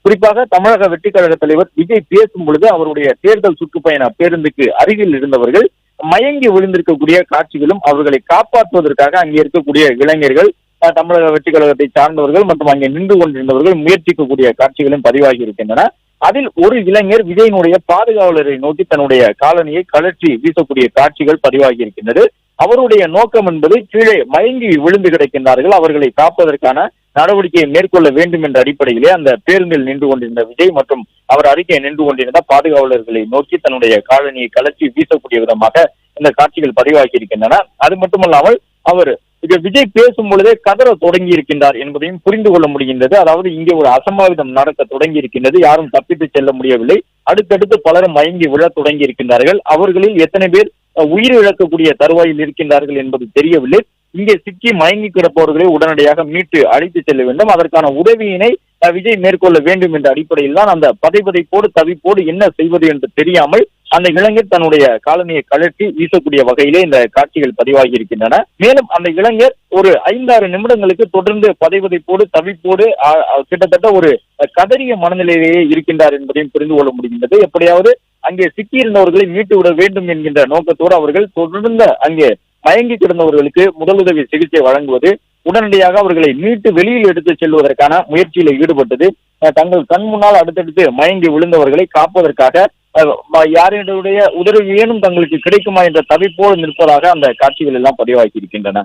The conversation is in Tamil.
குறிப்பாக தமிழக வெற்றிக் கழக தலைவர் விஜய் பேசும் பொழுது அவருடைய தேர்தல் சுற்றுப்பயண பேருந்துக்கு அருகில் இருந்தவர்கள் மயங்கி விழுந்திருக்கக்கூடிய காட்சிகளும், அவர்களை காப்பாற்றுவதற்காக அங்கே இருக்கக்கூடிய இளைஞர்கள், தமிழக வெற்றிக் கழகத்தை சார்ந்தவர்கள் மற்றும் அங்கே நின்று கொண்டிருந்தவர்கள் முயற்சிக்கக்கூடிய காட்சிகளும் பதிவாகி இருக்கின்றன. அதில் ஒரு இளைஞர் விஜயனுடைய பாதுகாவலரை நோக்கி தன்னுடைய காலணியை கழற்றி வீசக்கூடிய காட்சிகள் பதிவாகி இருக்கின்றது. அவருடைய நோக்கம் என்பது கீழே மயங்கி விழுந்து கிடக்கின்றார்கள், அவர்களை காப்பதற்கான நடவடிக்கையை மேற்கொள்ள வேண்டும் என்ற அடிப்படையிலே அந்த பேருந்தில் நின்று கொண்டிருந்த விஜய் மற்றும் அவர் அருகே நின்று கொண்டிருந்த பாதுகாவலர்களை நோக்கி தன்னுடைய காலணியை கழற்றி வீசக்கூடிய விதமாக இந்த காட்சிகள் பதிவாகி இருக்கின்றன. அது மட்டுமல்லாமல் அவர் விஜய் பேசும் பொழுதே கதற தொடங்கி இருக்கின்றார் என்பதையும் புரிந்து கொள்ள முடிகின்றது. அதாவது இங்கே ஒரு அசம்பாவிதம் நடக்க தொடங்கி இருக்கின்றது, யாரும் தப்பித்து செல்ல முடியவில்லை. அடுத்தடுத்து பலரும் மயங்கி விழ தொடங்கி இருக்கின்றார்கள். அவர்களில் எத்தனை பேர் உயிர் இழக்கக்கூடிய தருவாயில் இருக்கின்றார்கள் என்பது தெரியவில்லை. இங்கே சிக்கி மயங்கி கிடப்பவர்களை உடனடியாக மீட்டு அழைத்து செல்ல வேண்டும். அதற்கான உதவியினை விஜய் மேற்கொள்ள வேண்டும் என்ற அடிப்படையில் தான் அந்த பதைபதைப்போடு தவிப்போடு என்ன செய்வது என்று தெரியாமல் அந்த இளைஞர் தன்னுடைய காலணியை கழற்றி வீசக்கூடிய வகையிலே இந்த காட்சிகள் பதிவாகி இருக்கின்றன. மேலும் அந்த இளைஞர் ஒரு 5-6 நிமிடங்களுக்கு தொடர்ந்து பதைபதைப்போடு தவிப்போடு கிட்டத்தட்ட ஒரு கதறிய மனநிலையிலேயே இருக்கின்றார் என்பதையும் புரிந்து கொள்ள முடிகின்றது. எப்படியாவது அங்கே சிக்கியிருந்தவர்களை மீட்டு விட வேண்டும் என்கின்ற நோக்கத்தோடு அவர்கள் தொடர்ந்து அங்கே மயங்கி கிடந்தவர்களுக்கு முதலுதவி சிகிச்சை வழங்குவது, உடனடியாக அவர்களை மீட்டு வெளியில் எடுத்து செல்வதற்கான முயற்சியில் ஈடுபட்டது. தங்கள் கண் முன்னால் அடுத்தடுத்து மயங்கி விழுந்தவர்களை காப்பதற்காக யாருடைய உதவியேனும் தங்களுக்கு கிடைக்குமா என்ற தவிப்போடு நிற்பதாக அந்த காட்சிகள் எல்லாம் பதிவாகி இருக்கின்றன.